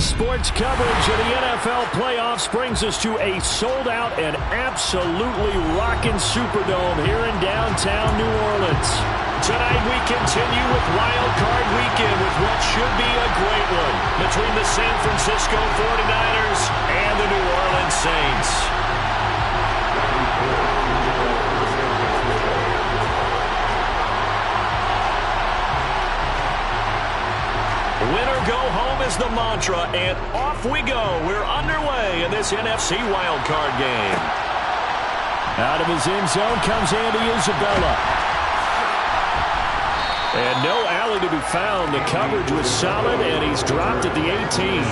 NBC Sports coverage of the NFL playoffs brings us to a sold-out and absolutely rocking Superdome here in downtown New Orleans. Tonight we continue with Wild Card Weekend with what should be a great one between the San Francisco 49ers and the New Orleans Saints. Winner go home is the mantra, and off we go. We're underway in this NFC wildcard game. Out of his end zone comes Andy Isabella. And no alley to be found. The coverage was solid, and he's dropped at the 18.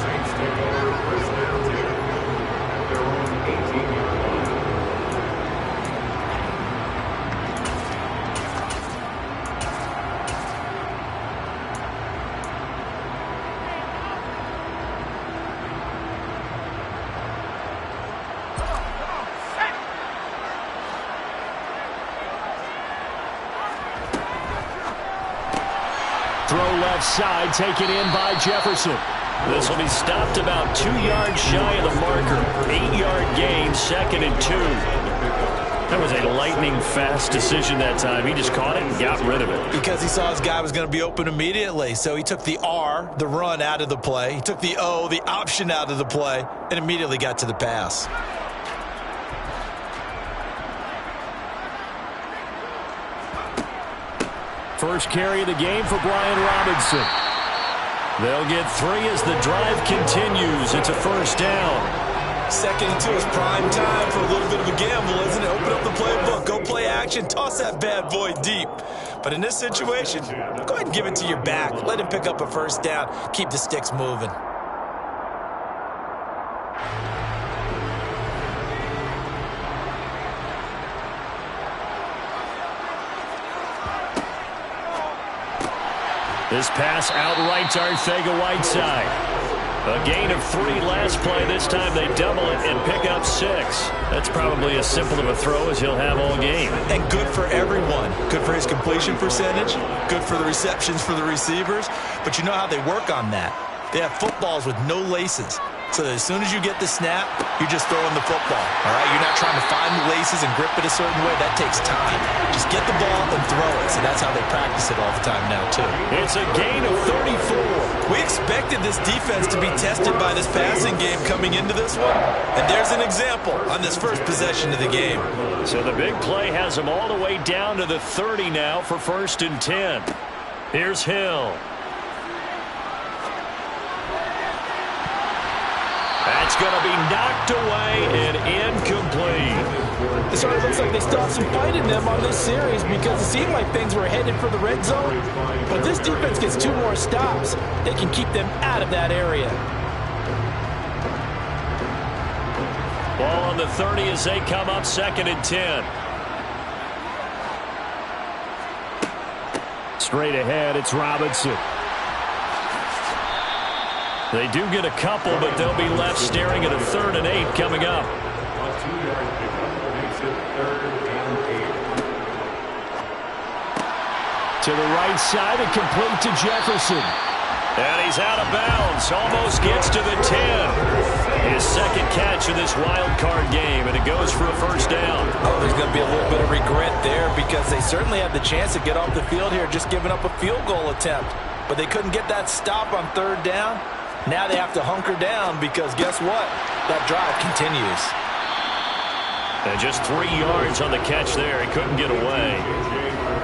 Throw left side, taken in by Jefferson. This will be stopped about 2 yards shy of the marker. 8-yard gain, 2nd and 2. That was a lightning-fast decision that time. He just caught it and got rid of it. Because he saw his guy was going to be open immediately. So he took the R, the run, out of the play. He took the O, the option, out of the play, and immediately got to the pass. First carry of the game for Brian Robinson. They'll get 3 as the drive continues. It's a first down. 2nd and 2 is prime time for a little bit of a gamble, isn't it? Open up the playbook, go play action, toss that bad boy deep. But in this situation, go ahead and give it to your back. Let him pick up a first down. Keep the sticks moving. This pass outright to Arcega-Whiteside. A gain of 3 last play. This time they double it and pick up 6. That's probably as simple of a throw as he'll have all game. And good for everyone. Good for his completion percentage. Good for the receptions for the receivers. But you know how they work on that. They have footballs with no laces. So that as soon as you get the snap, you're just throwing the football. All right, you're not trying to find the laces and grip it a certain way. That takes time. Just get the ball and throw it. So that's how they practice it all the time now, too. It's a gain of 34. We expected this defense to be tested by this passing game coming into this one. And there's an example on this first possession of the game. So the big play has them all the way down to the 30 now for 1st and 10. Here's Hill. That's going to be knocked away and incomplete. It sort of looks like they still have some fight in them on this series because it seemed like things were headed for the red zone. But this defense gets 2 more stops. They can keep them out of that area. Ball on the 30 as they come up 2nd and 10. Straight ahead, it's Robinson. They do get a couple, but they'll be left staring at a 3rd and 8 coming up. To the right side and complete to Jefferson. And he's out of bounds. Almost gets to the 10. His 2nd catch of this wild card game, and it goes for a first down. Oh, there's going to be a little bit of regret there because they certainly had the chance to get off the field here, just giving up a field goal attempt. But they couldn't get that stop on 3rd down. Now they have to hunker down because guess what? That drive continues. And just 3 yards on the catch there. He couldn't get away.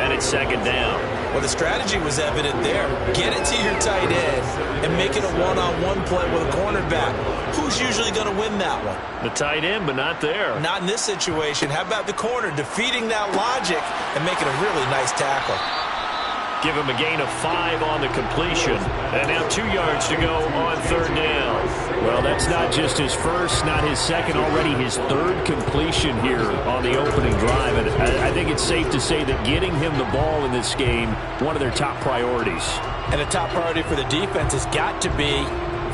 And it's 2nd down. Well, the strategy was evident there. Get it to your tight end and make it a one-on-one play with a cornerback. Who's usually going to win that one? The tight end, but not there. Not in this situation. How about the corner defeating that logic and making a really nice tackle? Give him a gain of 5 on the completion. And now 2 yards to go on 3rd down. Well, that's not just his first, not his second, already his 3rd completion here on the opening drive. And I think it's safe to say that getting him the ball in this game, one of their top priorities. And a top priority for the defense has got to be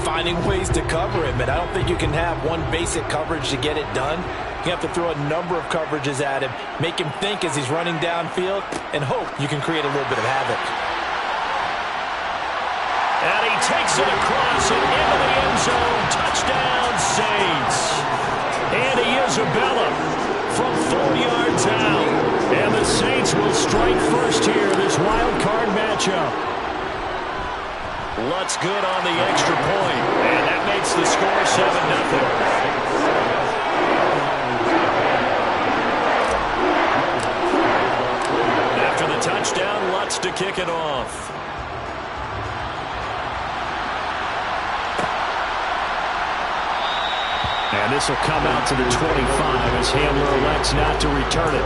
finding ways to cover him. And I don't think you can have one basic coverage to get it done. You have to throw a number of coverages at him, make him think as he's running downfield, and hope you can create a little bit of havoc. And he takes it across and into the end zone. Touchdown, Saints. Andy Isabella from 4 yards out. And the Saints will strike first here, this wild card matchup. Lutz good on the extra point. And that makes the score 7-0. Touchdown, Lutz to kick it off. And this will come out to the 25 as Hamler elects not to return it.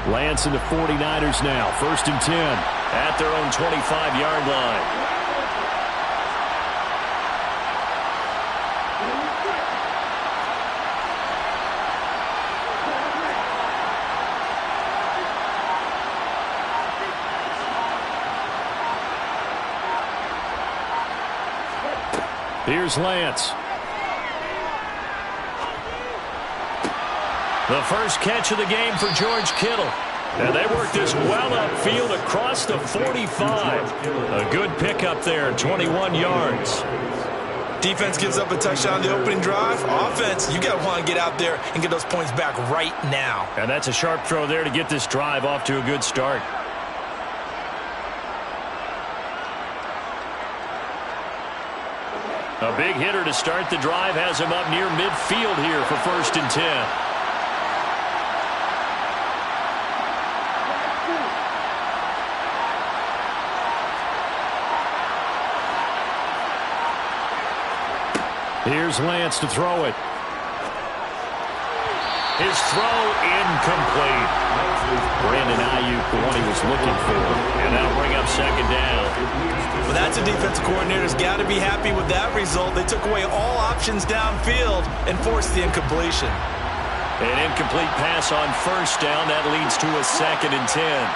Lance and the 49ers now. 1st and 10 at their own 25-yard line. Here's Lance. The first catch of the game for George Kittle. And they work this well upfield across the 45. A good pickup there, 21 yards. Defense gives up a touchdown on the opening drive. Offense, you got to want to get out there and get those points back right now. And that's a sharp throw there to get this drive off to a good start. A big hitter to start the drive has him up near midfield here for 1st and 10. Here's Lance to throw it. His throw incomplete. Brandon Ayuk, the one he was looking for. And that'll bring up 2nd down. Well, that's a defensive coordinator's got to be happy with that result. They took away all options downfield and forced the incompletion. An incomplete pass on 1st down. That leads to a 2nd and 10.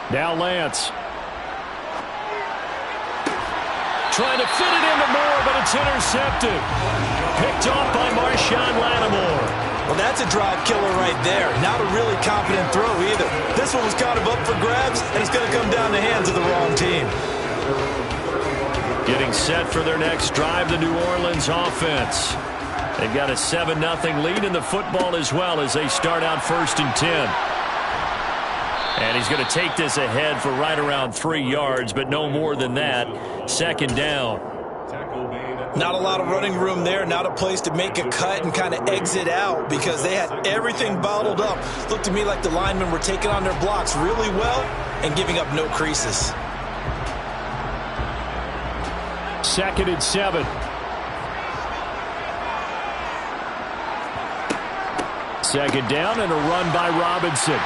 Now Lance. Trying to fit it into Moore, but it's intercepted. Picked off by Marshawn Lattimore. Well, that's a drive killer right there. Not a really confident throw either. This one was kind of up for grabs, and it's going to come down the hands of the wrong team. Getting set for their next drive, the New Orleans offense. They've got a 7-0 lead in the football as well as they start out 1st and 10. And he's going to take this ahead for right around 3 yards, but no more than that. 2nd down. Not a lot of running room there. Not a place to make a cut and kind of exit out because they had everything bottled up. Looked to me like the linemen were taking on their blocks really well and giving up no creases. 2nd and 7. Second down and a run by Robinson.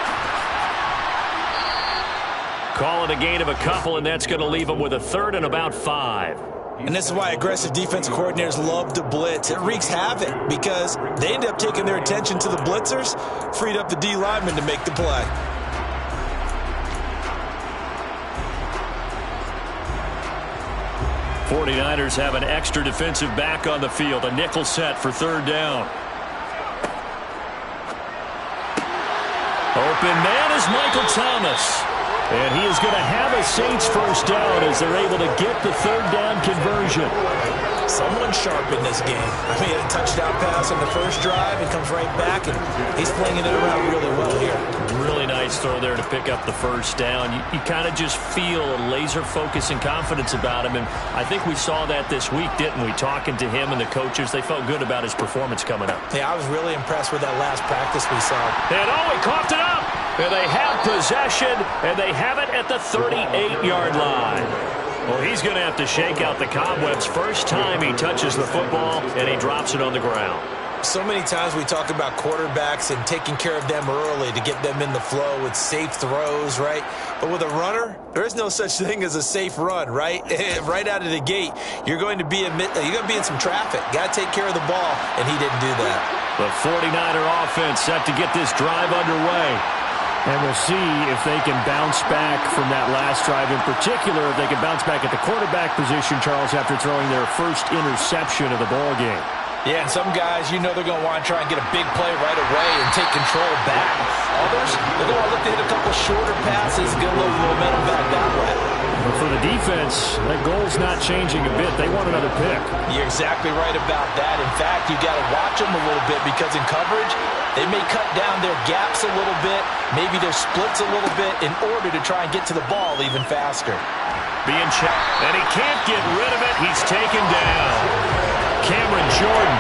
Call it a gain of a couple, and that's going to leave them with a 3rd and about 5. And this is why aggressive defensive coordinators love to blitz. It wreaks havoc because they end up taking their attention to the blitzers, freed up the D lineman to make the play. '49ers have an extra defensive back on the field, a nickel set for 3rd down. Open man is Michael Thomas. And he is going to have a Saints 1st down as they're able to get the 3rd down conversion. Someone sharp in this game. I mean, a touchdown pass on the first drive. He comes right back, and he's flinging it around really well here. Really nice throw there to pick up the 1st down. You kind of just feel a laser focus and confidence about him, and I think we saw that this week, didn't we? Talking to him and the coaches, they felt good about his performance coming up. Yeah, I was really impressed with that last practice we saw. And he coughed it up. And they have possession, and they have it at the 38-yard line. Well, he's going to have to shake out the cobwebs first time he touches the football, and he drops it on the ground. So many times we talk about quarterbacks and taking care of them early to get them in the flow with safe throws, right? But with a runner, there is no such thing as a safe run, right? Right out of the gate, you're going to be in some traffic. Got to take care of the ball, and he didn't do that. The 49er offense set to get this drive underway. And we'll see if they can bounce back from that last drive. In particular, if they can bounce back at the quarterback position, Charles, after throwing their first interception of the ball game. Yeah, and some guys, you know they're going to want to try and get a big play right away and take control back. Others, they're going to look to hit a couple shorter passes, get a little momentum back that way. But for the defense, that goal's not changing a bit. They want another pick. You're exactly right about that. In fact, you got to watch them a little bit because in coverage, they may cut down their gaps a little bit, maybe their splits a little bit in order to try and get to the ball even faster. Being checked, and he can't get rid of it. He's taken down. Cameron Jordan,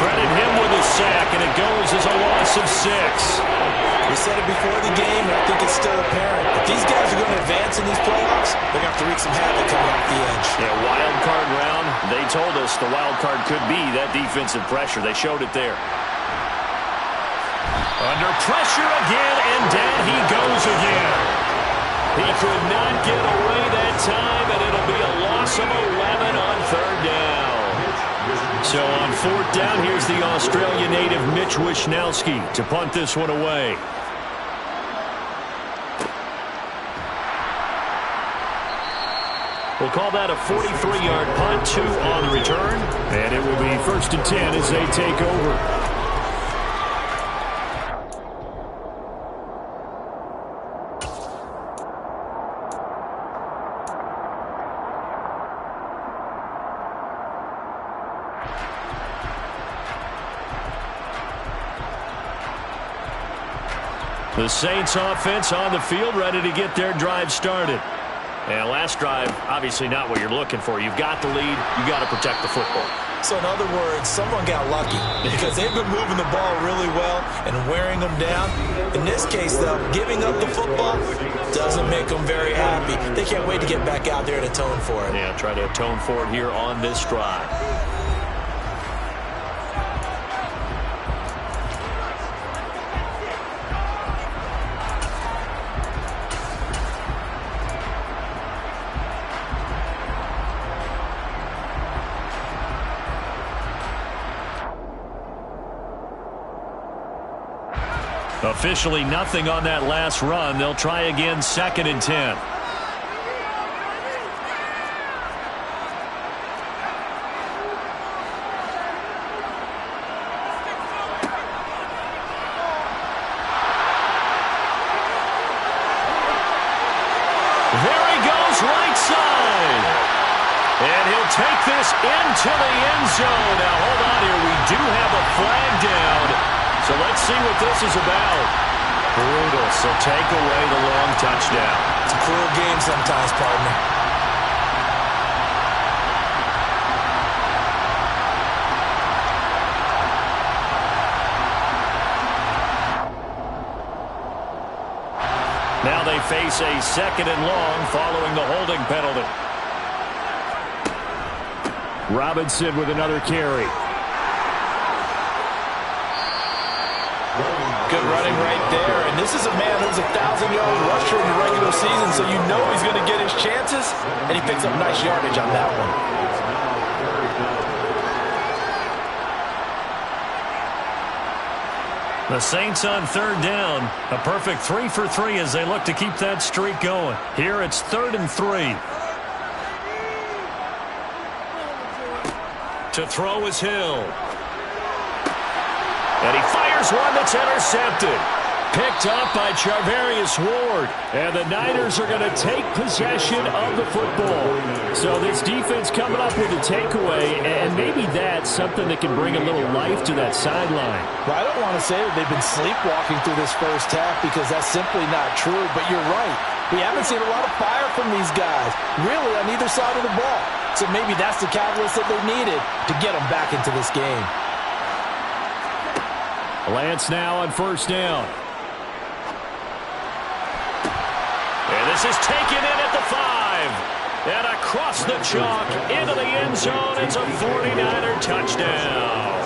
credit him with a sack, and it goes as a loss of 6. We said it before the game, and I think it's still apparent. If these guys are going to advance in these playoffs, they're going to have to wreak some havoc coming off the edge. Yeah, wild card round. They told us the wild card could be that defensive pressure. They showed it there. Under pressure again, and down he goes again. He could not get away that time, and it'll be a loss of 11 on 3rd down. So on 4th down, here's the Australia native Mitch Wishnowsky to punt this one away. We'll call that a 43-yard punt, 2 on the return. And it will be 1st and 10 as they take over. The Saints offense on the field, ready to get their drive started. And last drive, obviously not what you're looking for. You've got the lead. You've got to protect the football. So in other words, someone got lucky because they've been moving the ball really well and wearing them down. In this case, though, giving up the football doesn't make them very happy. They can't wait to get back out there and atone for it. Yeah, try to atone for it here on this drive. Officially nothing on that last run. They'll try again, 2nd and 10. There he goes, right side. And he'll take this into the end zone. Now, hold on here. We do have a flag down. So let's see what this is about. Brutal. So take away the long touchdown. It's a cruel game sometimes, partner. Now they face a 2nd and long following the holding penalty. Robinson with another carry. Good running right there. And this is a man who's a 1,000-yard rusher in the regular season, so you know he's going to get his chances. And he picks up nice yardage on that one. The Saints on 3rd down. A perfect 3 for 3 as they look to keep that streak going. Here it's 3rd and 3. To throw is Hill. And he fires one that's intercepted. Picked up by Charvarius Ward. And the Niners are going to take possession of the football. So this defense coming up with a takeaway, and maybe that's something that can bring a little life to that sideline. Well, I don't want to say that they've been sleepwalking through this first half because that's simply not true, but you're right. We haven't seen a lot of fire from these guys, really, on either side of the ball. So maybe that's the catalyst that they needed to get them back into this game. Lance now on 1st down. And this is taken in at the 5. And across the chalk, into the end zone, it's a 49er touchdown.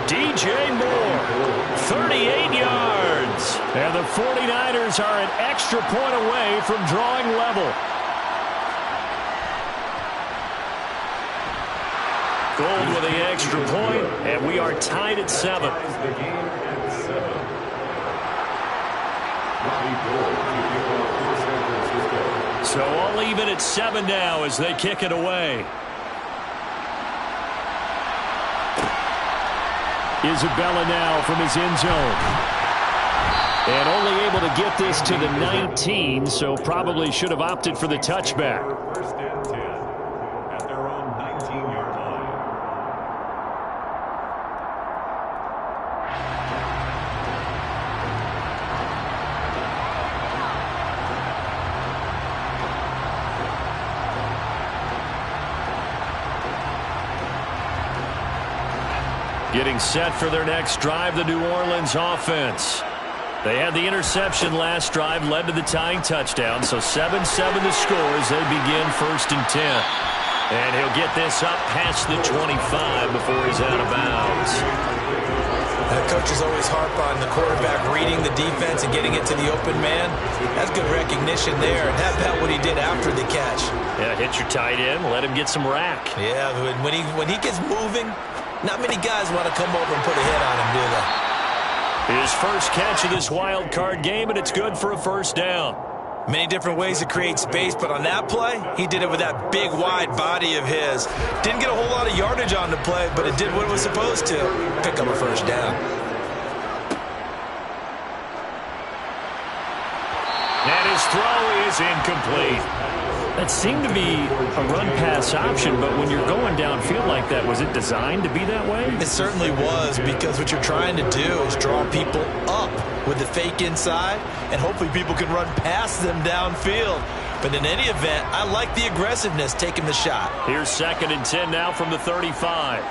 DJ Moore, 38 yards. And the 49ers are an extra point away from drawing level. Gold with the extra point, and we are tied at 7. So all even at 7 now as they kick it away. Isabella now from his end zone. And only able to get this to the 19, so probably should have opted for the touchback. First and 10 at their own 19-yard line. Getting set for their next drive, the New Orleans offense. They had the interception last drive, led to the tying touchdown, so 7-7 the score as they begin first and 10. And he'll get this up past the 25 before he's out of bounds. Coaches always harp on the quarterback reading the defense and getting it to the open man. That's good recognition there, and how about what he did after the catch? Yeah, hit your tight end, let him get some rack. Yeah, when he gets moving, not many guys want to come over and put a hit on him, do they? His first catch of this wild card game, and it's good for a first down. Many different ways to create space, but on that play, he did it with that big, wide body of his. Didn't get a whole lot of yardage on the play, but it did what it was supposed to. Pick up a first down. And his throw is incomplete. That seemed to be a run-pass option, but when you're going downfield like that, was it designed to be that way? It certainly was, because what you're trying to do is draw people up with the fake inside, and hopefully people can run past them downfield. But in any event, I like the aggressiveness taking the shot. Here's 2nd and 10 now from the 35.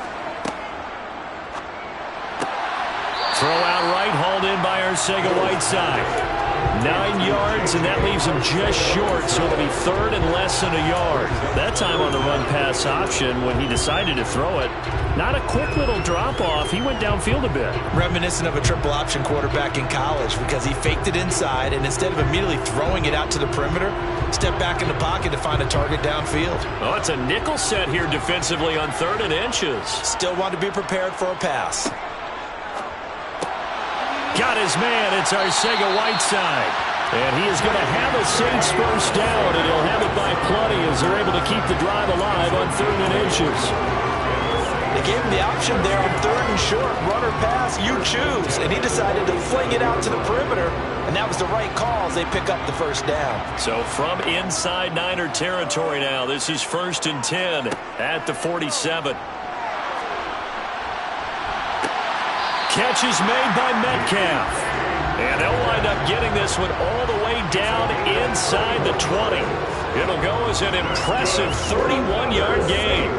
Throw out right, hauled in by Arcega-Whiteside. 9 yards, and that leaves him just short, so it'll be 3rd and less than a yard. That time on the run-pass option when he decided to throw it. Not a quick little drop-off. He went downfield a bit. Reminiscent of a triple-option quarterback in college, because he faked it inside, and instead of immediately throwing it out to the perimeter, stepped back in the pocket to find a target downfield. Oh, it's a nickel set here defensively on 3rd and inches. Still want to be prepared for a pass. Got his man. It's Arcega-Whiteside. And he is going to have a Saints first down, and he'll have it by plenty as they're able to keep the drive alive on 3rd and inches. They gave him the option there on 3rd and short. Run or pass, you choose. And he decided to fling it out to the perimeter, and that was the right call as they pick up the first down. So from inside Niner territory now, this is 1st and 10 at the 47. Catch is made by Metcalf. And they'll wind up getting this one all the way down inside the 20. It'll go as an impressive 31-yard gain.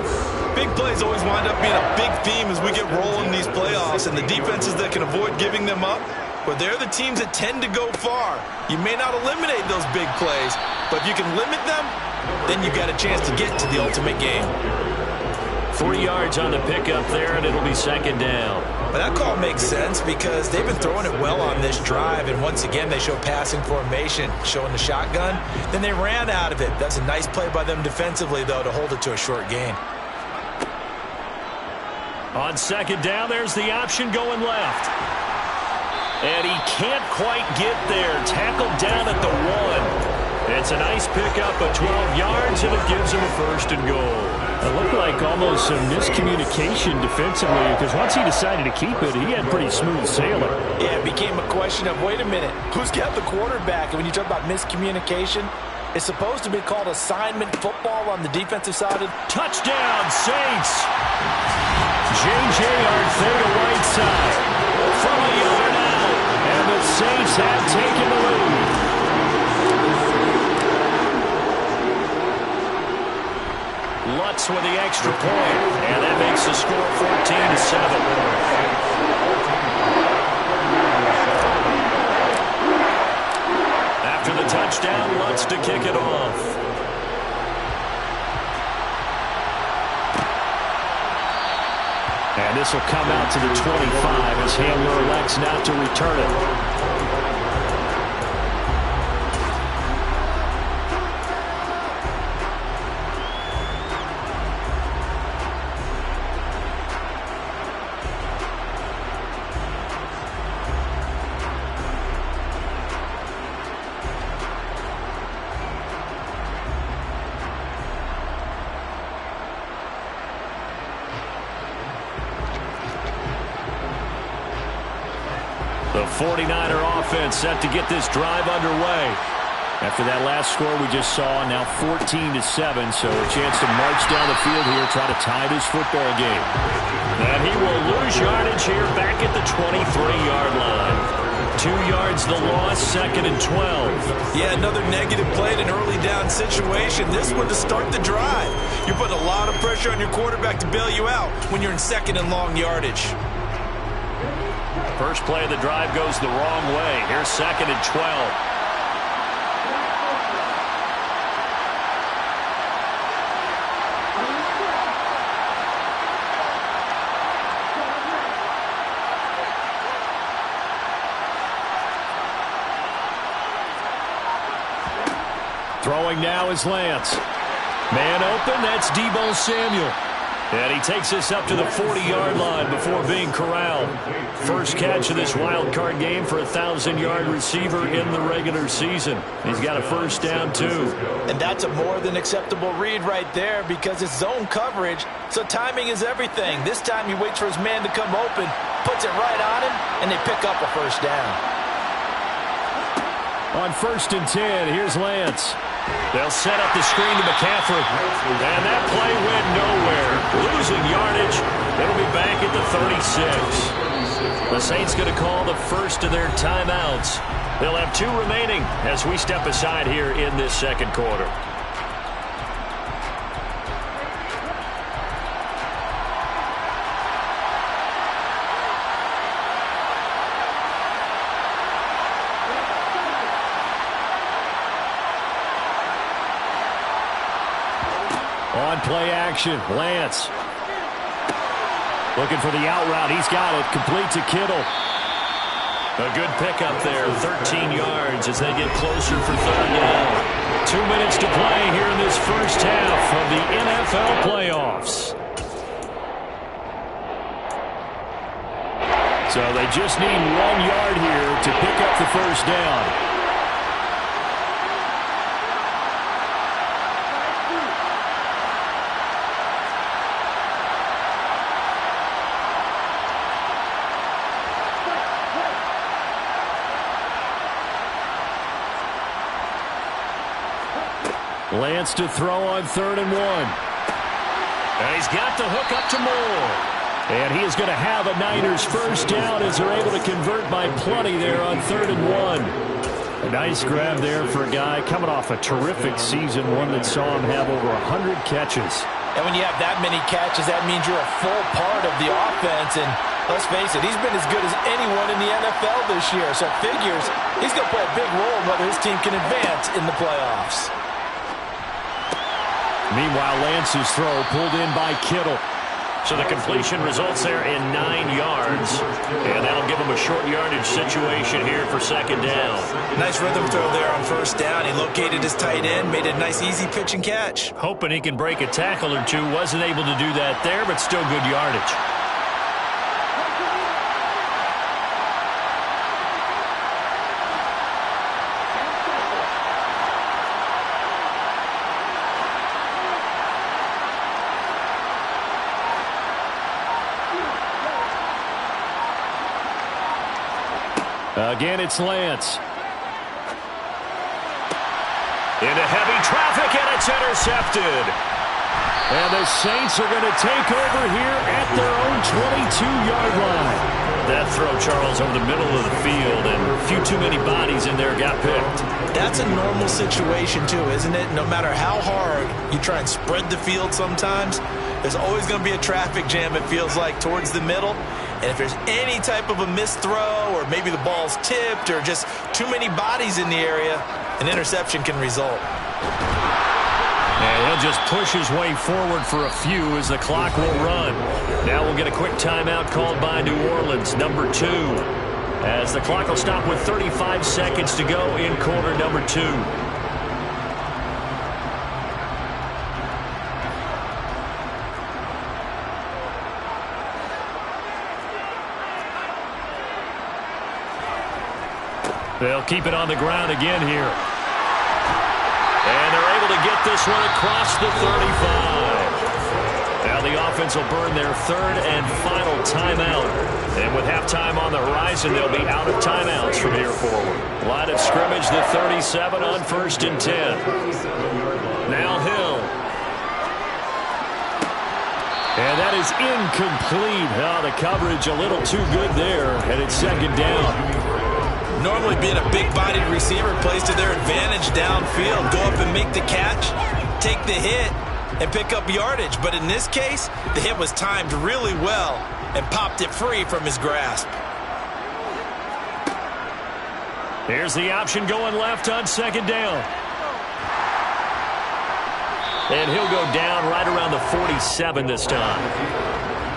Big plays always wind up being a big theme as we get rolling in these playoffs, and the defenses that can avoid giving them up, but they're the teams that tend to go far. You may not eliminate those big plays, but if you can limit them, then you've got a chance to get to the ultimate game. 3 yards on the pickup there, and it'll be 2nd down. But that call makes sense because they've been throwing it well on this drive, and once again they show passing formation, showing the shotgun. Then they ran out of it. That's a nice play by them defensively, though, to hold it to a short gain. On 2nd down, there's the option going left. And he can't quite get there. Tackled down at the 1. It's a nice pickup of 12 yards, and it gives him a 1st and goal. It looked like almost some miscommunication defensively, because once he decided to keep it, he had pretty smooth sailing. Yeah, it became a question of, wait a minute, who's got the quarterback? And when you talk about miscommunication, it's supposed to be called assignment football on the defensive side. Touchdown, Saints! J.J. Arcega-Whiteside from a yard out, and the Saints have taken the lead. Lutz with the extra point, and that makes the score 14-7. After the touchdown, Lutz to kick it off. And this will come out to the 25 as Hamler elects not to return it. The 49er offense set to get this drive underway. After that last score we just saw, now 14-7, so a chance to march down the field here, try to tie this football game. And he will lose yardage here back at the 23-yard line. 2 yards the loss, 2nd and 12. Yeah, another negative play in an early down situation. This one to start the drive. You're putting a lot of pressure on your quarterback to bail you out when you're in 2nd and long yardage. First play of the drive goes the wrong way. Here's 2nd and 12. Throwing now is Lance. Man open, that's Deebo Samuel. And he takes this up to the 40-yard line before being corralled. First catch of this wild card game for a 1,000-yard receiver in the regular season. He's got a first down, too. And that's a more than acceptable read right there because it's zone coverage, so timing is everything. This time he waits for his man to come open, puts it right on him, and they pick up a first down. On 1st and 10, here's Lance. They'll set up the screen to McCaffrey. And that play went nowhere. Losing yardage. It'll be back at the 36. The Saints going to call the first of their timeouts. They'll have 2 remaining as we step aside here in this second quarter. On play action, Lance. Looking for the out route. He's got it. Complete to Kittle. A good pickup there. 13 yards as they get closer for 3rd down. 2 minutes to play here in this first half of the NFL playoffs. So they just need 1 yard here to pick up the first down. Lance to throw on 3rd and 1. And he's got the hook up to Moore. And he is going to have a Niners first down as they're able to convert by plenty there on 3rd and 1. A nice grab there for a guy coming off a terrific season, one that saw him have over 100 catches. And when you have that many catches, that means you're a full part of the offense. And let's face it, he's been as good as anyone in the NFL this year. So it figures he's going to play a big role in whether his team can advance in the playoffs. Meanwhile, Lance's throw pulled in by Kittle. So the completion results there in 9 yards. And that'll give him a short yardage situation here for 2nd down. Nice rhythm throw there on 1st down. He located his tight end, made a nice easy pitch and catch. Hoping he can break a tackle or two. Wasn't able to do that there, but still good yardage. Again, it's Lance. Into heavy traffic, and it's intercepted. And the Saints are going to take over here at their own 22-yard line. That throw, Charles, over the middle of the field, and a few too many bodies in there got picked. That's a normal situation, too, isn't it? No matter how hard you try and spread the field sometimes, there's always going to be a traffic jam, it feels like, towards the middle. And if there's any type of a missed throw or maybe the ball's tipped or just too many bodies in the area, an interception can result. And he'll just push his way forward for a few as the clock will run. Now we'll get a quick timeout called by New Orleans, number 2. As the clock will stop with 35 seconds to go in quarter number 2. They'll keep it on the ground again here. And they're able to get this one across the 35. Now the offense will burn their third and final timeout. And with halftime on the horizon, they'll be out of timeouts from here forward. Line of scrimmage, the 37 on 1st and 10. Now Hill. And that is incomplete. Oh, the coverage a little too good there. And it's 2nd down. Normally being a big-bodied receiver plays to their advantage downfield. Go up and make the catch, take the hit, and pick up yardage. But in this case, the hit was timed really well and popped it free from his grasp. Here's the option going left on 2nd down. And he'll go down right around the 47 this time.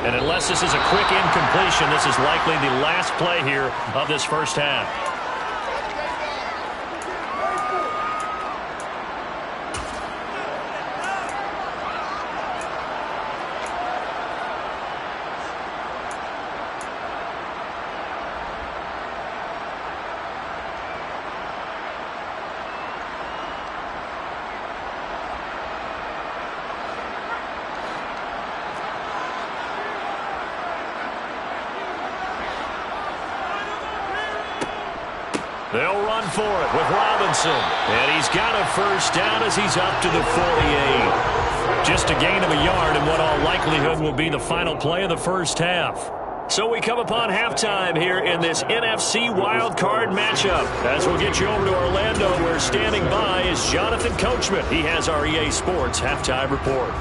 And unless this is a quick incompletion, this is likely the last play here of this first half. They'll run for it with Robinson. And he's got a first down as he's up to the 48. Just a gain of a yard in what all likelihood will be the final play of the first half. So we come upon halftime here in this NFC wildcard matchup. As we'll get you over to Orlando, where standing by is Jonathan Coachman. He has our EA Sports halftime report.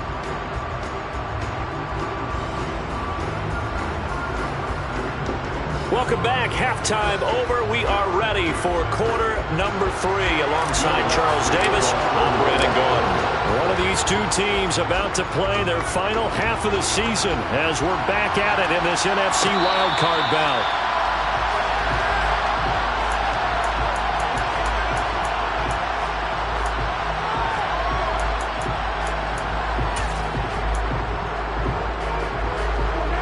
Welcome back. Halftime over. We are ready for quarter number 3. Alongside Charles Davis, I'm Brandon Gordon. One of these two teams about to play their final half of the season as we're back at it in this NFC wildcard bout.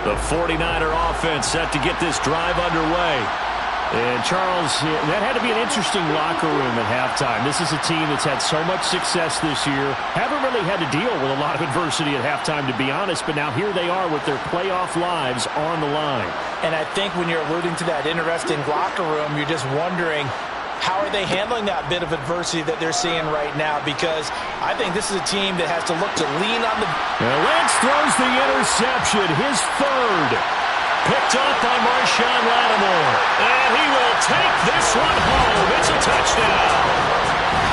The 49er offense set to get this drive underway. And, Charles, that had to be an interesting locker room at halftime. This is a team that's had so much success this year. Haven't really had to deal with a lot of adversity at halftime, to be honest. But now here they are with their playoff lives on the line. And I think when you're alluding to that interesting locker room, you're just wondering, how are they handling that bit of adversity that they're seeing right now? Because I think this is a team that has to look to lean on the... Now Lance throws the interception, his third. Picked up by Marshawn Lattimore. And he will take this one home. It's a touchdown.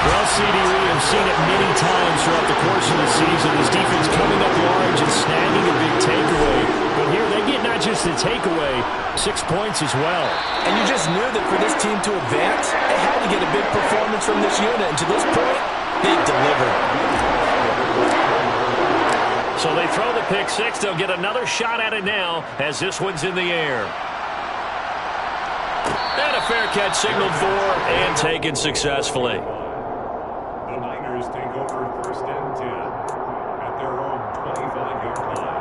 Well, CD, we have seen it many times throughout the course of the season. This defense coming up large and snagging a big takeaway. But here they get not just the takeaway, 6 points as well. And you just knew that for this team to advance, they had to get a big performance from this unit. And to this point, they've delivered. So they throw the pick six. They'll get another shot at it now as this one's in the air. And a fair catch signaled for and taken successfully. The Niners take over 1st and 10 at their own 25-yard line.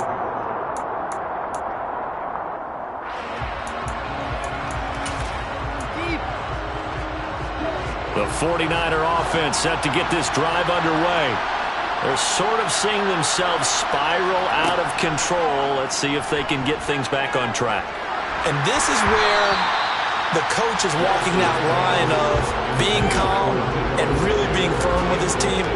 The 49er offense set to get this drive underway. They're sort of seeing themselves spiral out of control. Let's see if they can get things back on track. And this is where the coach is walking that line of being calm and really being firm with his team.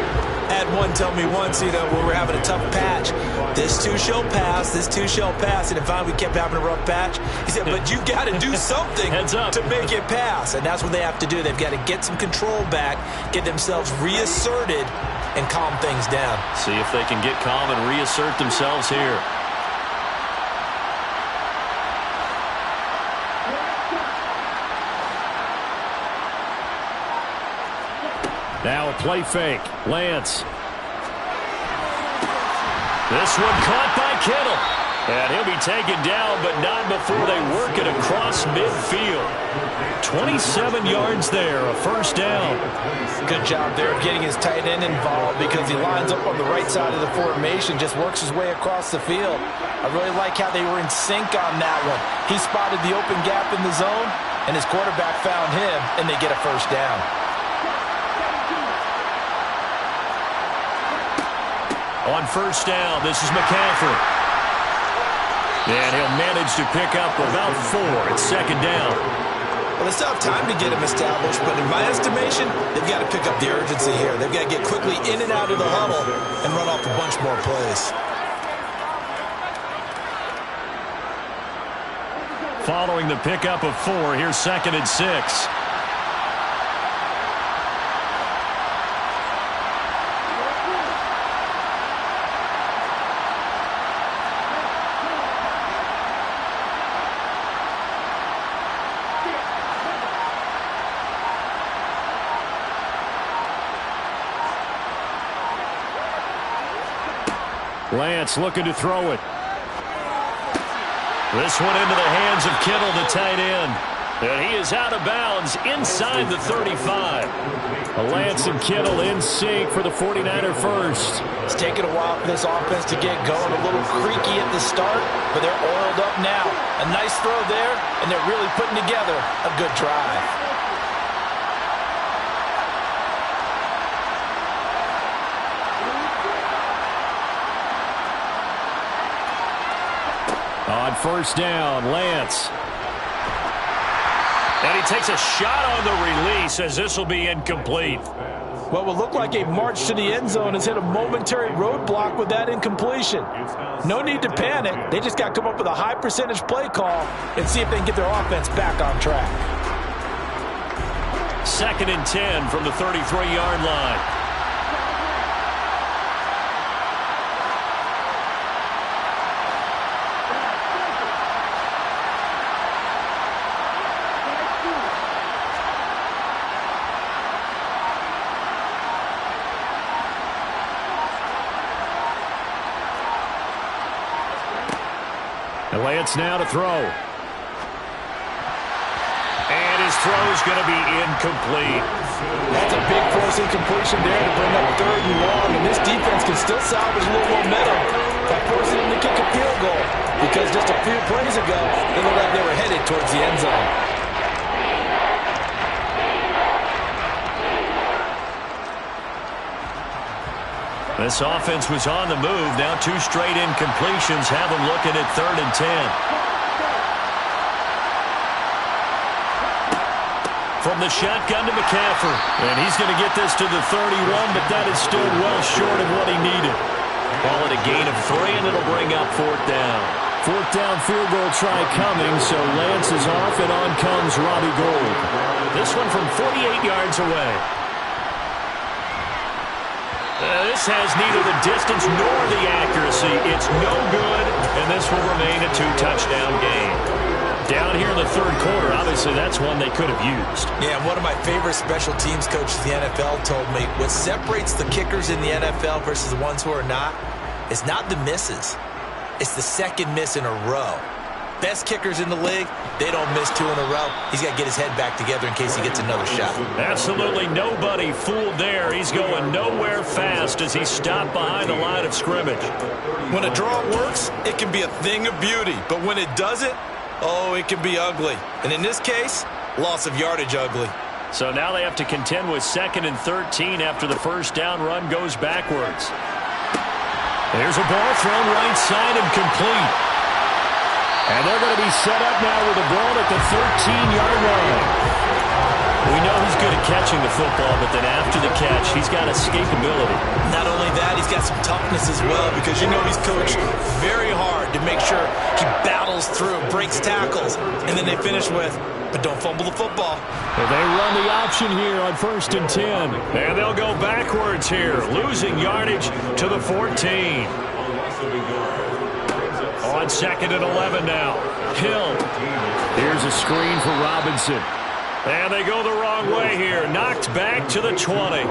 I had one tell me once, when we were having a tough patch, this too shall pass, this too shall pass. And finally we kept having a rough patch. He said, but you got to do something to make it pass. And that's what they have to do. They've got to get some control back, get themselves reasserted, and calm things down. See if they can get calm and reassert themselves here. Now a play fake. Lance. This one caught by Kittle. And he'll be taken down, but not before they work it across midfield. 27 yards there, a first down. Good job there of getting his tight end involved because he lines up on the right side of the formation, just works his way across the field. I really like how they were in sync on that one. He spotted the open gap in the zone, and his quarterback found him, and they get a first down. On first down, this is McCaffrey. And he'll manage to pick up about 4 at second down. Well, they still have time to get him established, but in my estimation, they've got to pick up the urgency here. They've got to get quickly in and out of the huddle and run off a bunch more plays. Following the pickup of 4, here's second and 6. Lance looking to throw it. This one into the hands of Kittle, the tight end. And he is out of bounds inside the 35. Lance and Kittle in sync for the 49er first. It's taken a while for this offense to get going. A little creaky at the start, but they're oiled up now. A nice throw there, and they're really putting together a good drive. On first down, Lance. And he takes a shot on the release as this will be incomplete. What will look like a march to the end zone has hit a momentary roadblock with that incompletion. No need to panic. They just got to come up with a high percentage play call and see if they can get their offense back on track. Second and 10 from the 33-yard line. Lance now to throw. And his throw is going to be incomplete. That's a big force incompletion there to bring up 3rd and long. And this defense can still salvage a little momentum by forcing him to kick a field goal. Because just a few plays ago, they looked like they were headed towards the end zone. This offense was on the move. Now 2 straight incompletions have them looking at 3rd and 10. From the shotgun to McCaffrey. And he's going to get this to the 31, but that is still well short of what he needed. Call it a gain of 3, and it'll bring up 4th down. 4th down field goal try coming, so Lance is off, and on comes Robbie Gould. This one from 48 yards away. This has neither the distance nor the accuracy. It's no good, and this will remain a 2-touchdown game. Down here in the 3rd quarter, obviously that's one they could have used. Yeah, one of my favorite special teams coaches in the NFL told me what separates the kickers in the NFL versus the ones who are not is not the misses. It's the second miss in a row. Best kickers in the league, they don't miss 2 in a row. He's got to get his head back together in case he gets another shot. Absolutely nobody fooled there. He's going nowhere fast as he stopped behind the line of scrimmage. When a draw works, it can be a thing of beauty. But when it doesn't, oh, it can be ugly. And in this case, loss of yardage ugly. So now they have to contend with 2nd and 13 after the first down run goes backwards. There's a ball thrown right side and complete. And they're going to be set up now with a ball at the 13-yard line. We know he's good at catching the football, but then after the catch, he's got escapability. Not only that, he's got some toughness as well, because you know he's coached very hard to make sure he battles through, breaks tackles, and then they finish with, but don't fumble the football. Well, they run the option here on 1st and 10. And they'll go backwards here, losing yardage to the 14. On 2nd and 11 now. Hill. Here's a screen for Robinson. And they go the wrong way here. Knocked back to the 20.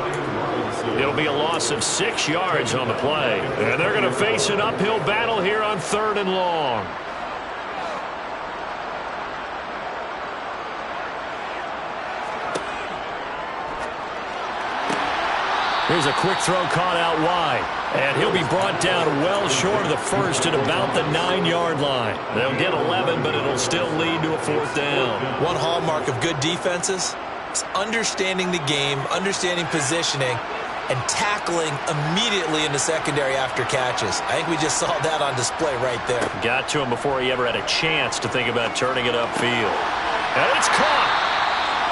It'll be a loss of 6 yards on the play. And they're going to face an uphill battle here on 3rd and long. Here's a quick throw caught out wide. And he'll be brought down well short of the first at about the 9-yard line. They'll get 11, but it'll still lead to a 4th down. One hallmark of good defenses is understanding the game, understanding positioning, and tackling immediately in the secondary after catches. I think we just saw that on display right there. Got to him before he ever had a chance to think about turning it upfield. And it's caught.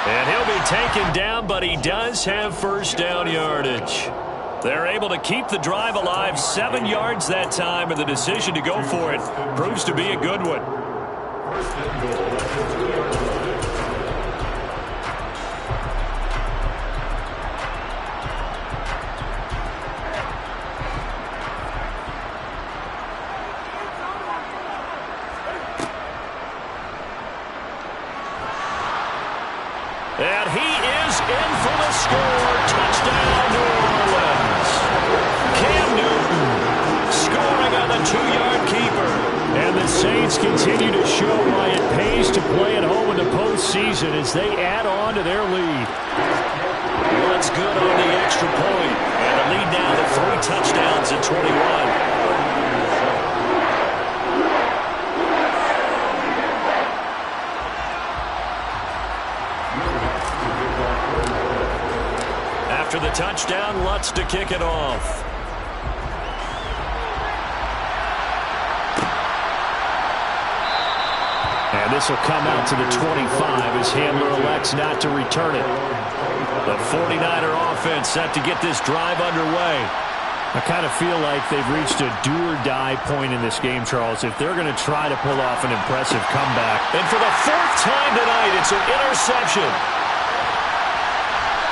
And he'll be taken down, but he does have 1st down yardage. They're able to keep the drive alive, 7 yards that time, and the decision to go for it proves to be a good one. And he is in for the score. Touchdown, New Orleans. Cam Newton scoring on the 2-yard keeper. And the Saints continue to show why it pays to play at home in the postseason as they add on to their lead. What's good on the extra point. And a lead now to 3 touchdowns at 21. After the touchdown, Lutz to kick it off. And this will come out to the 25 as Hamler elects not to return it. The 49er offense set to get this drive underway. I kind of feel like they've reached a do-or-die point in this game, Charles, if they're going to try to pull off an impressive comeback. And for the 4th time tonight, it's an interception.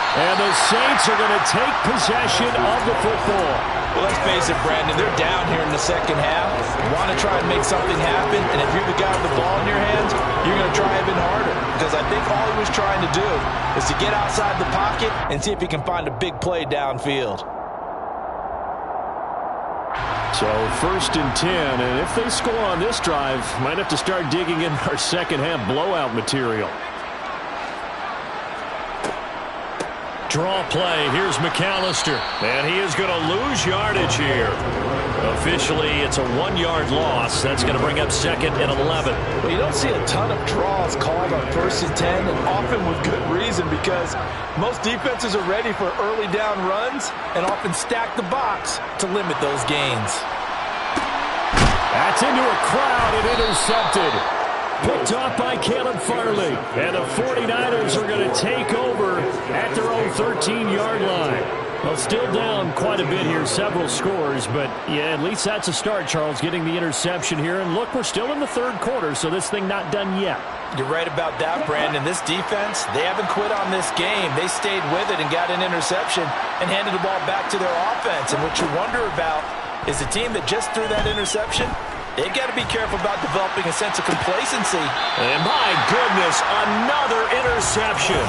And the Saints are going to take possession of the football. Well, let's face it, Brandon, they're down here in the second half. You want to try and make something happen, and if you're the guy with the ball in your hands, you're going to try even harder. Because I think all he was trying to do is to get outside the pocket and see if he can find a big play downfield. So 1st and 10, and if they score on this drive, might have to start digging in our second half blowout material. Draw play. Here's McAllister. And he is going to lose yardage here. Officially, it's a 1-yard loss. That's going to bring up 2nd and 11. Well, you don't see a ton of draws called on 1st and 10, and often with good reason, because most defenses are ready for early down runs and often stack the box to limit those gains. That's into a crowd and intercepted. Picked off by Caleb Farley. And the 49ers are going to take over at their own 13-yard line. Well, still down quite a bit here, several scores. But, yeah, at least that's a start, Charles, getting the interception here. And, look, we're still in the 3rd quarter, so this thing not done yet. You're right about that, Brandon. This defense, they haven't quit on this game. They stayed with it and got an interception and handed the ball back to their offense. And what you wonder about is the team that just threw that interception, they've got to be careful about developing a sense of complacency. And my goodness, another interception.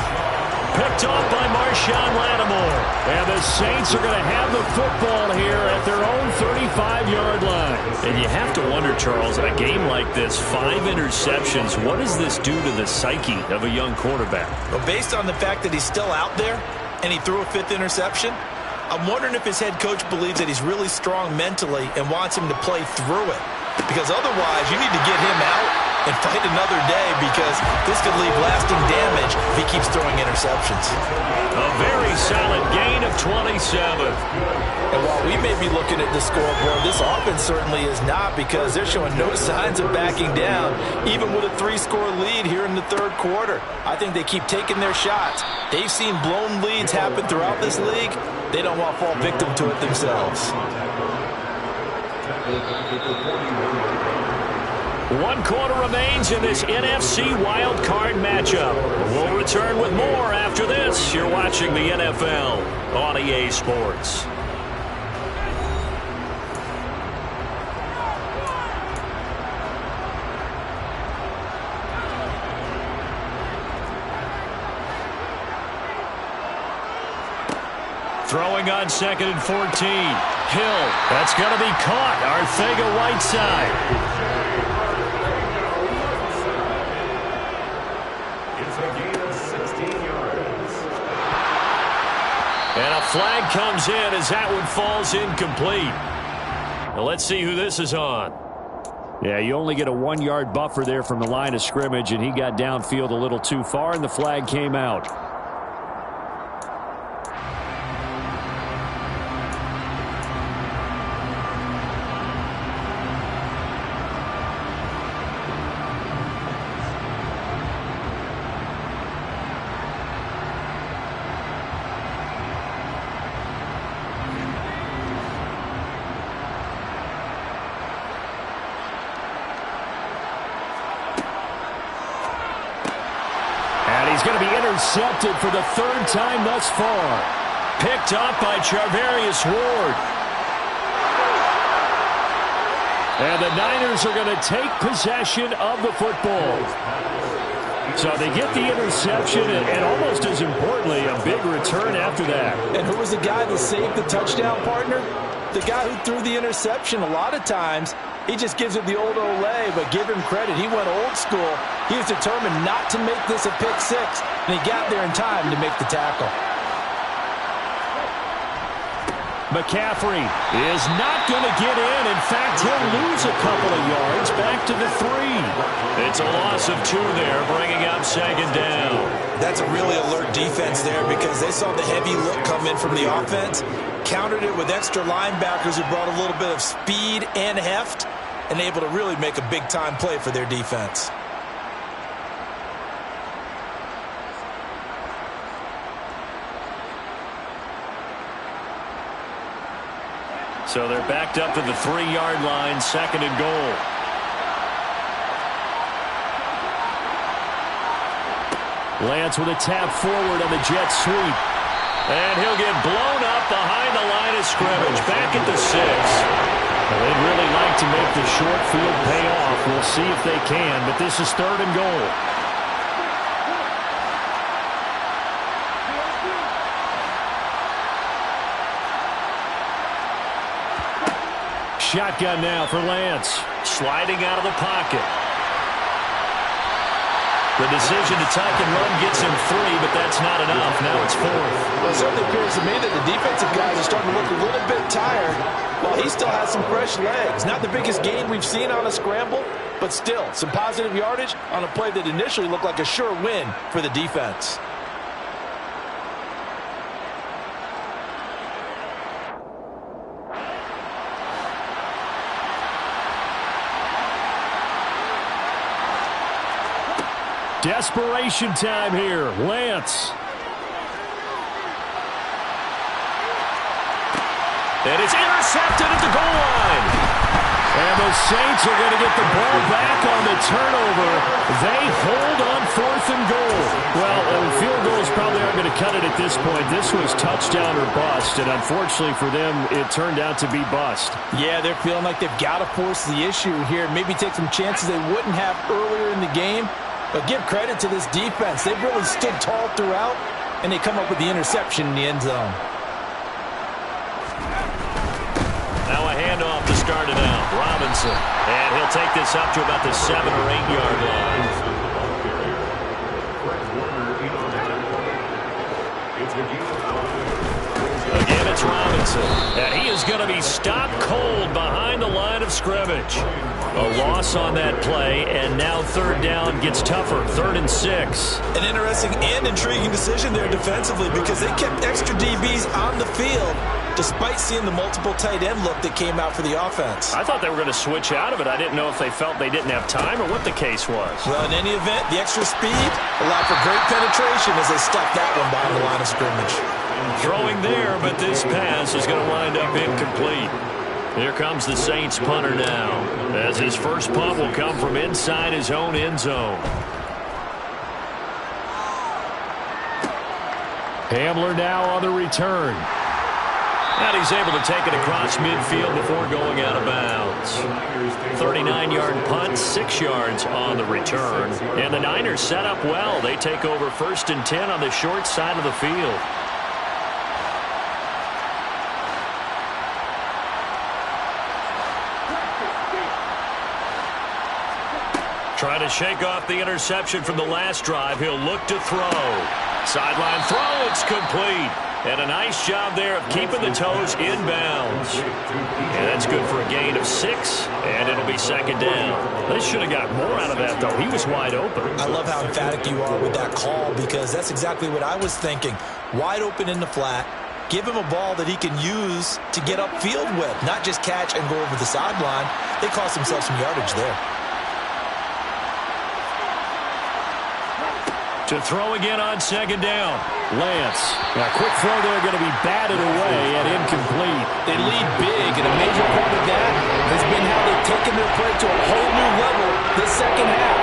Picked off by Marshawn Lattimore. And the Saints are going to have the football here at their own 35-yard line. And you have to wonder, Charles, a game like this, 5 interceptions, what does this do to the psyche of a young quarterback? Well, based on the fact that he's still out there and he threw a 5th interception, I'm wondering if his head coach believes that he's really strong mentally and wants him to play through it. Because otherwise, you need to get him out and fight another day, because this could leave lasting damage if he keeps throwing interceptions. A very solid gain of 27. And while we may be looking at the scoreboard, this offense certainly is not, because they're showing no signs of backing down, even with a 3-score lead here in the 3rd quarter. I think they keep taking their shots. They've seen blown leads happen throughout this league. They don't want to fall victim to it themselves. 1 quarter remains in this NFC Wild Card matchup. We'll return with more after this. You're watching the NFL on EA Sports. Throwing on 2nd and 14. Hill. That's going to be caught. Arcega-Whiteside. It's a gain of 16 yards. And a flag comes in as that one falls incomplete. Now let's see who this is on. Yeah, you only get a 1-yard buffer there from the line of scrimmage, and he got downfield a little too far, and the flag came out. He's going to be intercepted for the 3rd time thus far. Picked up by Charvarius Ward. And the Niners are going to take possession of the football. So they get the interception and almost as importantly, a big return after that. And who was the guy that saved the touchdown, partner? The guy who threw the interception. A lot of times, he just gives it the old Olay, but give him credit. He went old school. He was determined not to make this a pick six, and he got there in time to make the tackle. McCaffrey is not going to get in. In fact, he'll lose a couple of yards back to the 3. It's a loss of 2 there, bringing up 2nd down. That's a really alert defense there because they saw the heavy look come in from the offense, countered it with extra linebackers who brought a little bit of speed and heft, and able to really make a big-time play for their defense. So they're backed up to the 3-yard line, 2nd and goal. Lance with a tap forward on the jet sweep. And he'll get blown up behind the line of scrimmage, back at the 6. Well, they'd really like to make the short field pay off. We'll see if they can, but this is 3rd and goal. Shotgun now for Lance. Sliding out of the pocket. The decision to tuck and run gets him 3, but that's not enough. Now it's 4th. Well, it certainly appears to me that the defensive guys are starting to look a little bit tired while he still has some fresh legs. Not the biggest gain we've seen on a scramble, but still some positive yardage on a play that initially looked like a sure win for the defense. Desperation time here. Lance. And it's intercepted at the goal line. And the Saints are going to get the ball back on the turnover. They hold on 4th and goal. Well, field goals probably aren't going to cut it at this point. This was touchdown or bust, and unfortunately for them, it turned out to be bust. Yeah, they're feeling like they've got to force the issue here. Maybe take some chances they wouldn't have earlier in the game. But give credit to this defense. They've really stood tall throughout, and they come up with the interception in the end zone. Now a handoff to start it out. Robinson. And he'll take this up to about the 7 or 8 yard line. Again, it's Robinson. And he is going to be stopped cold behind the line of scrimmage. A loss on that play, and now 3rd down gets tougher. 3rd and 6. An interesting and intriguing decision there defensively because they kept extra DBs on the field despite seeing the multiple tight end look that came out for the offense. I thought they were going to switch out of it. I didn't know if they felt they didn't have time or what the case was. Well, in any event, the extra speed allowed for great penetration as they stuffed that one behind the line of scrimmage. Throwing there, but this pass is going to wind up incomplete. Here comes the Saints punter now, as his first punt will come from inside his own end zone. Hamler now on the return. And he's able to take it across midfield before going out of bounds. 39-yard punt, 6 yards on the return. And the Niners set up well. They take over 1st and 10 on the short side of the field. Trying to shake off the interception from the last drive. He'll look to throw. Sideline throw. It's complete. And a nice job there of keeping the toes in bounds. And that's good for a gain of 6, and it'll be second down. They should have got more out of that, though. He was wide open. I love how emphatic you are with that call, because that's exactly what I was thinking. Wide open in the flat. Give him a ball that he can use to get upfield with, not just catch and go over the sideline. They cost themselves some yardage there. To throw again on second down. Lance. A quick throw there, going to be batted away and incomplete. They lead big, and a major part of that has been how they've taken their play to a whole new level this second half.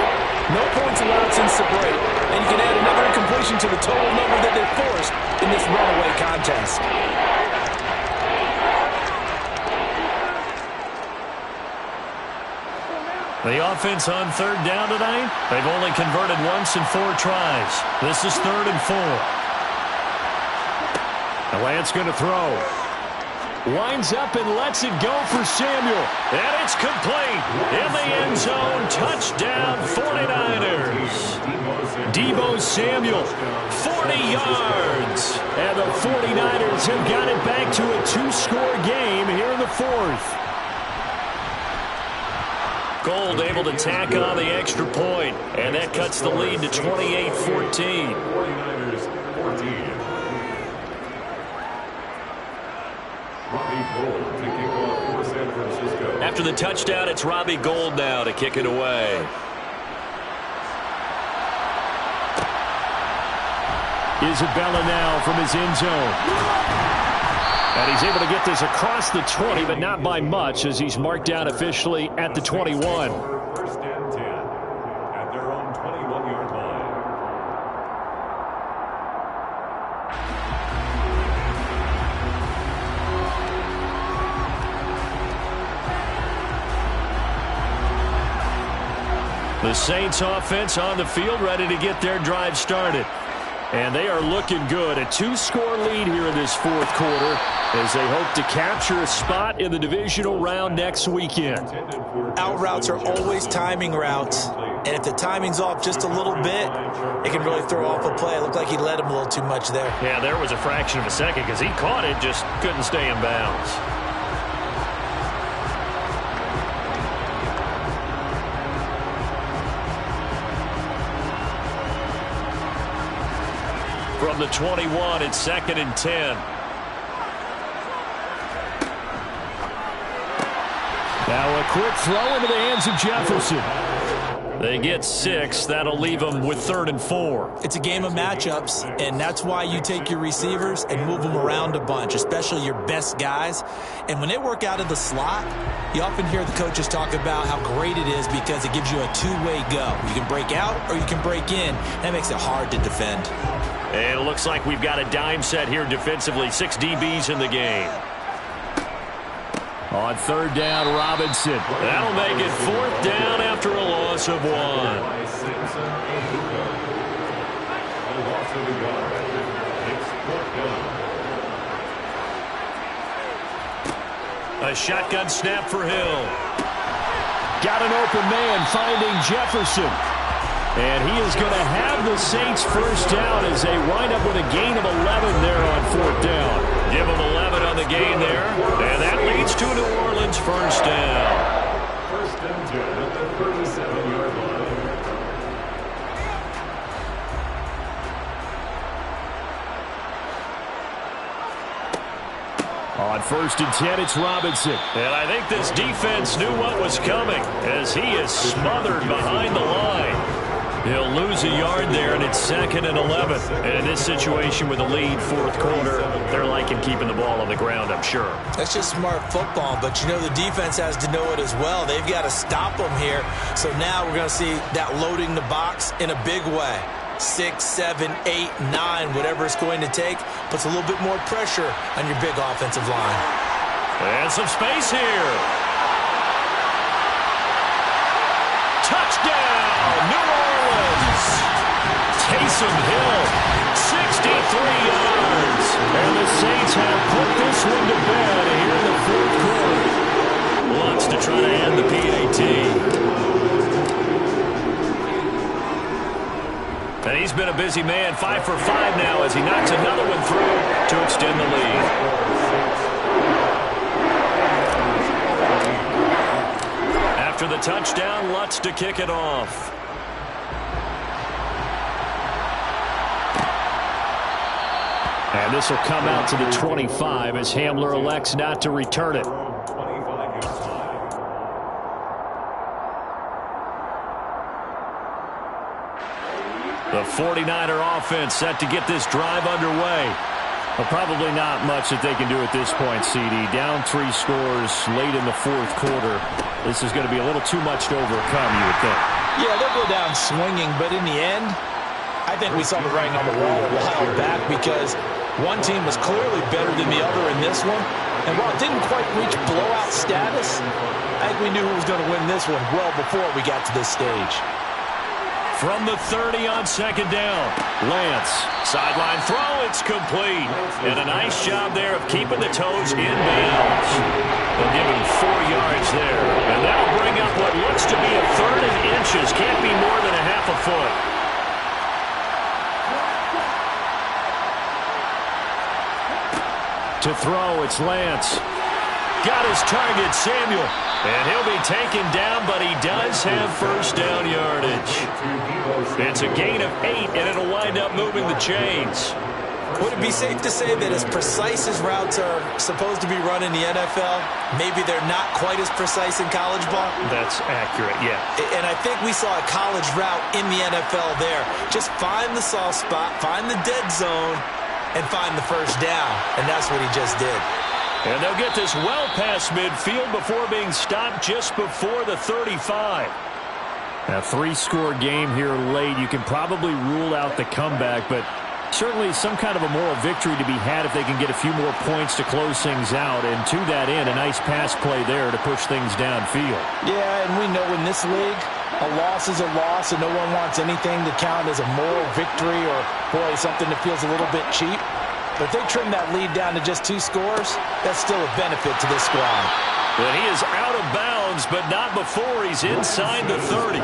No points allowed since the break, and you can add another incompletion to the total number that they've forced in this runaway contest. The offense on third down tonight, they've only converted once in 4 tries. This is 3rd and 4. And Lance going to throw. Winds up and lets it go for Samuel. And it's complete. In the end zone, touchdown 49ers. Deebo Samuel, 40 yards. And the 49ers have got it back to a 2-score game here in the 4th. Gold able to tack on the extra point, and that cuts the lead to 28-14. 49ers 14. Robbie Gould to kick off for San Francisco. After the touchdown, it's Robbie Gould now to kick it away. Isabella now from his end zone. And he's able to get this across the 20, but not by much, as he's marked down officially at the 21. First and 10 at their own 21-yard line. The Saints offense on the field, ready to get their drive started. And they are looking good. A 2-score lead here in this 4th quarter as they hope to capture a spot in the divisional round next weekend. Out routes are always timing routes, and if the timing's off just a little bit, it can really throw off a play. It looked like he led him a little too much there. Yeah, there was a fraction of a second because he caught it, just couldn't stay in bounds. From the 21, it's 2nd and 10. Now a quick throw into the hands of Jefferson. They get 6. That'll leave them with 3rd and 4. It's a game of matchups, and that's why you take your receivers and move them around a bunch, especially your best guys. And when they work out of the slot, you often hear the coaches talk about how great it is because it gives you a two-way go. You can break out or you can break in. That makes it hard to defend. And it looks like we've got a dime set here defensively. 6 DBs in the game. On 3rd down, Robinson. That'll make it 4th down after a loss of 1. A shotgun snap for Hill. Got an open man finding Jefferson. And he is going to have the Saints first down as they wind up with a gain of 11 there on 4th down. Give them 11 on the gain there. And that leads to New Orleans first down. First and 10 at the 37-yard line. On 1st and 10, it's Robinson. And I think this defense knew what was coming as he is smothered behind the line. He'll lose a yard there, and it's 2nd and 11. And in this situation with a lead 4th quarter, they're liking keeping the ball on the ground, I'm sure. That's just smart football, but you know the defense has to know it as well. They've got to stop them here. So now we're going to see that loading the box in a big way. 6, 7, 8, 9, whatever it's going to take, puts a little bit more pressure on your big offensive line. And some space here. Touchdown, New Orleans. Taysom Hill, 63 yards. And the Saints have put this one to bed here in the 4th quarter. Wants to try to end the PAT. been a busy man. 5 for 5 now as he knocks another one through to extend the lead. After the touchdown, Lutz to kick it off. And this will come out to the 25 as Hamler elects not to return it. The 49er offense set to get this drive underway. Well, probably not much that they can do at this point, CD. Down 3 scores late in the fourth quarter. This is going to be a little too much to overcome, you would think. Yeah, they'll go down swinging, but in the end, I think we saw the writing on the wall a while back because one team was clearly better than the other in this one. And while it didn't quite reach blowout status, I think we knew who was going to win this one well before we got to this stage. From the 30 on second down, Lance, sideline throw, it's complete. And a nice job there of keeping the toes in bounds. They'll give him 4 yards there. And that'll bring up what looks to be a 3rd and inches. Can't be more than a half a foot. To throw, it's Lance. Got his target, Samuel. And he'll be taken down, but he does have first down yardage. It's a gain of 8, and it'll wind up moving the chains. Would it be safe to say that as precise as routes are supposed to be run in the NFL, maybe they're not quite as precise in college ball? That's accurate, yeah. And I think we saw a college route in the NFL there. Just find the soft spot, find the dead zone, and find the first down. And that's what he just did. And they'll get this well past midfield before being stopped just before the 35. A 3-score game here late. You can probably rule out the comeback, but certainly some kind of a moral victory to be had if they can get a few more points to close things out. And to that end, a nice pass play there to push things downfield. Yeah, and we know in this league, a loss is a loss, and no one wants anything to count as a moral victory or, boy, something that feels a little bit cheap. But if they trim that lead down to just 2 scores, that's still a benefit to this squad. Well, he is out of bounds, but not before he's inside the 30.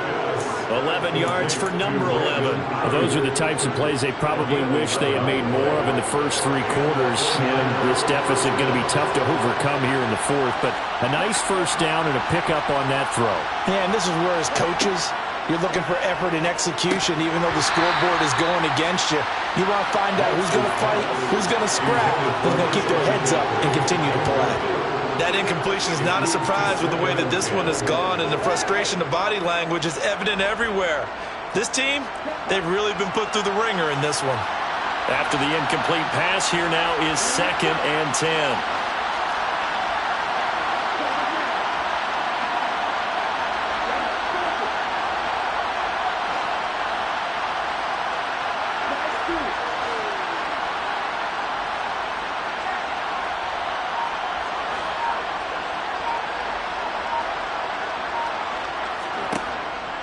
11 yards for number 11. Well, those are the types of plays they probably wish they had made more of in the first 3 quarters. And this deficit going to be tough to overcome here in the fourth. But a nice first down and a pickup on that throw. Yeah, and this is where as coaches, you're looking for effort and execution, even though the scoreboard is going against you. You want to find out who's going to fight, who's going to scrap, who's going to keep their heads up and continue to play. That incompletion is not a surprise with the way that this one has gone, and the frustration, the body language is evident everywhere. This team, they've really been put through the ringer in this one. After the incomplete pass, here now is 2nd and 10.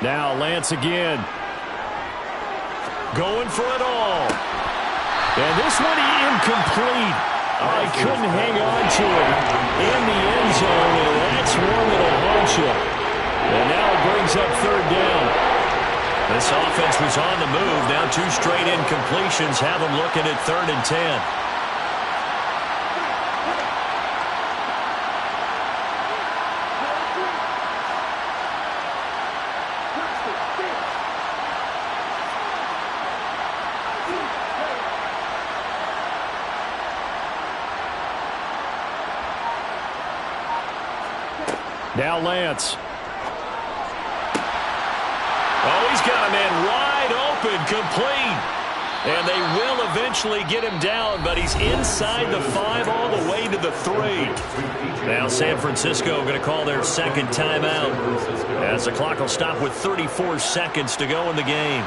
Now Lance again. Going for it all. And this one incomplete. I couldn't hang on to it in the end zone, and that's one that'll haunt you. And now it brings up 3rd down. This offense was on the move. Now 2 straight incompletions have them looking at 3rd and 10. Now Lance. Oh, he's got a man wide open, complete. And they will eventually get him down, but he's inside the 5 all the way to the 3. Now San Francisco going to call their 2nd timeout as the clock will stop with 34 seconds to go in the game.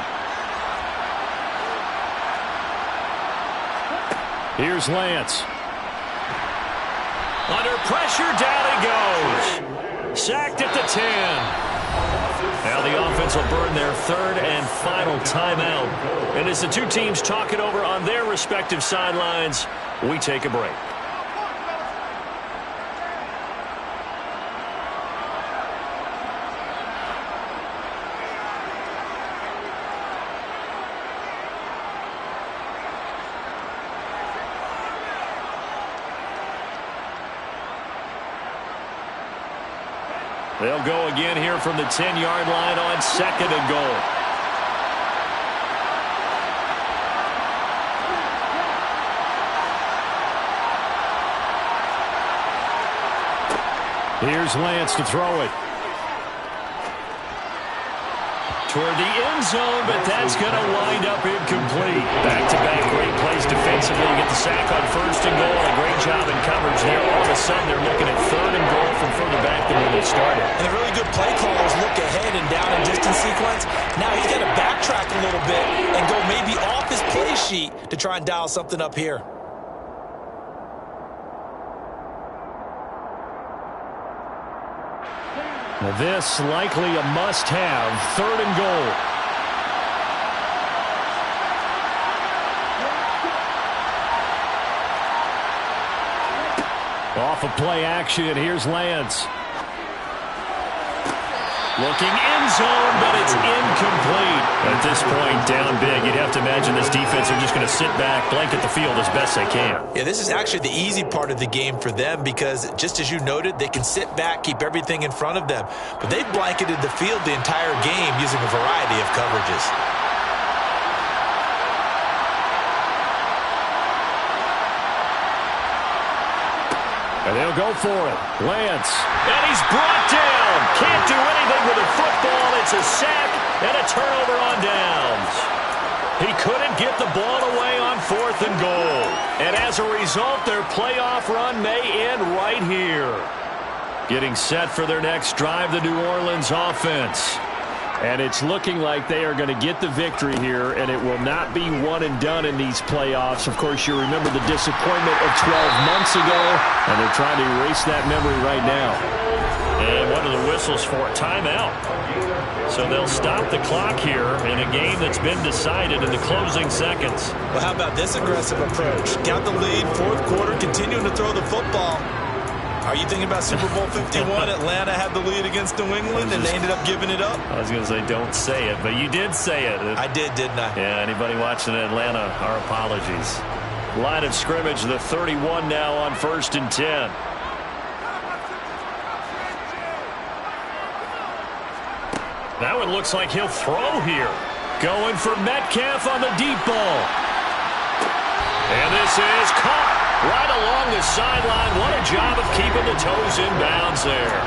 Here's Lance. Under pressure, down he goes. Sacked at the 10. Now the offense will burn their 3rd and final timeout. And as the 2 teams talk it over on their respective sidelines, we take a break. They'll go again here from the 10-yard line on 2nd and goal. Here's Lance to throw it. Toward the end zone, but that's going to wind up incomplete. Back-to-back great plays defensively to get the sack on 1st and goal. A great job in coverage there. All of a sudden, they're looking at 3rd and goal from further back than when they started. And the really good play callers look ahead and down and distance sequence. Now he's got to backtrack a little bit and go maybe off his play sheet to try and dial something up here. Now this likely a must-have. 3rd and goal. Off of play action, here's Lance. Looking end zone, but it's incomplete. At this point, down big. You'd have to imagine this defense are just going to sit back, blanket the field as best they can. Yeah, this is actually the easy part of the game for them because, just as you noted, they can sit back, keep everything in front of them. But they've blanketed the field the entire game using a variety of coverages. And they'll go for it. Lance. And he's brought down. Can't do anything with a football. It's a sack and a turnover on downs. He couldn't get the ball away on 4th and goal. And as a result, their playoff run may end right here. Getting set for their next drive, the New Orleans offense. And it's looking like they are going to get the victory here, and it will not be one and done in these playoffs. Of course, you remember the disappointment of 12 months ago, and they're trying to erase that memory right now. And what are the whistles for? Timeout. So they'll stop the clock here in a game that's been decided in the closing seconds. Well, how about this aggressive approach? Got the lead, 4th quarter, continuing to throw the football. Are you thinking about Super Bowl 51? Atlanta had the lead against New England, and they ended up giving it up? I was going to say, don't say it, but you did say it. I did, didn't I? Yeah, anybody watching Atlanta, our apologies. Line of scrimmage, the 31 now on 1st and 10. That one looks like he'll throw here. Going for Metcalf on the deep ball. And this is caught right along the sideline. What a job of keeping the toes in bounds there.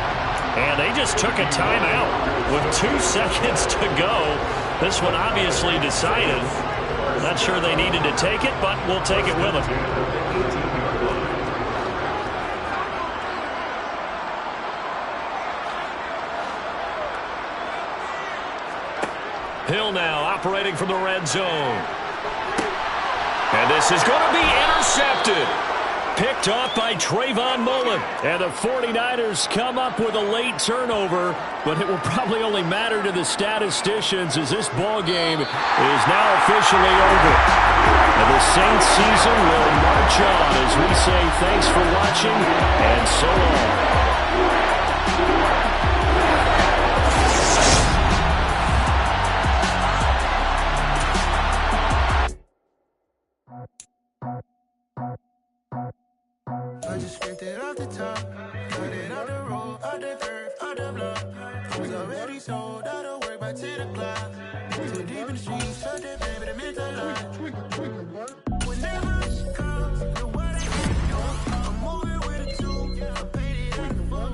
And they just took a timeout with 2 seconds to go. This one obviously decided. Not sure they needed to take it, but we'll take it with them. Hill now operating from the red zone. And this is going to be intercepted. Picked off by Trayvon Mullen. And the 49ers come up with a late turnover, but it will probably only matter to the statisticians as this ball game is now officially over. And the Saints season will march on as we say thanks for watching and so long. I just scraped it off the top, cut it off the road, off the curve, off the block. I was already sold out of work by 10 o'clock. Too deep in the streets, felt that baby, that meant a lot. Whenever she comes, know what I can do. I'm moving with a 2, I paid it out the phone.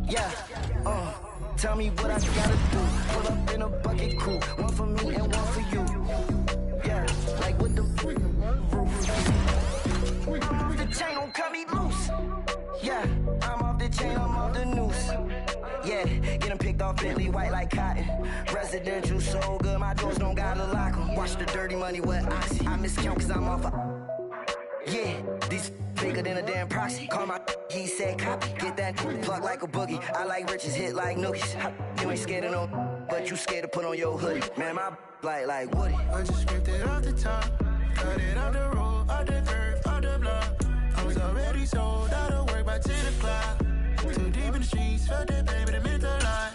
Yeah, tell me what I gotta do. Pull up in a bucket crew, one for me and one for you. Yeah, like with the roof. The chain don't cut me loose. Yeah, I'm off the chain, I'm off the noose. Yeah, get them picked off Bentley, white like cotton. Residential so good, my doors don't gotta lock them. Watch the dirty money with Oxy. I miscount cause I'm off a... Yeah, these bigger than a damn proxy. Call my he said copy. Get that plug like a boogie. I like riches, hit like nookies. You ain't scared of no, but you scared to put on your hoodie. Man, my like Woody. I just scraped it off the top, cut it off the road, off the curve, off the block. I was already sold out of work by 10 o'clock. Too deep in the streets, felt that baby, that meant a lot.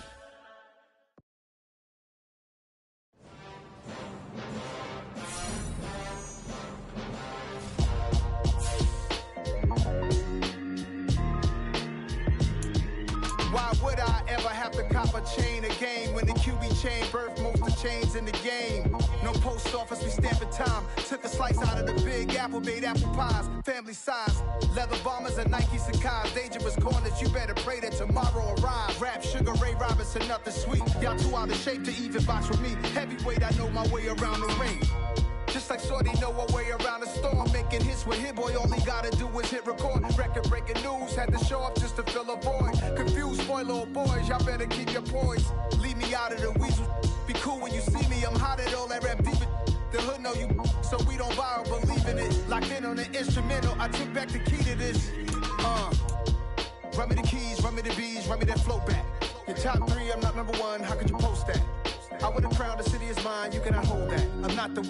I'ma chain a game. When the QB chain birth most of chains in the game. No post office, we stamping time. Took a slice out of the big apple, made apple pies. Family size, leather bombers and Nike Sacai's. Dangerous corners, you better pray that tomorrow arrives. Rap, Sugar Ray Robinson, nothing sweet. Y'all too out of shape to even box with me. Heavyweight, I know my way around the ring. Just like Shorty know her way around the storm. Making hits with Hit Boy, all he gotta do is hit record. Record breaking news, had to show up just to fill a void. Confused, spoiled little boys, y'all better keep your poise. Leave me out of the weasel. Be cool when you see me, I'm hot at all that rap deep. The hood know you, so we don't borrow, believe in it. Locked in on the instrumental, I took back the key to this. Run me the keys, run me the bees, run me that flow back. Your top 3, I'm not number 1, how could you post that? I would have crowned the city is mine, you cannot hold that. I'm not the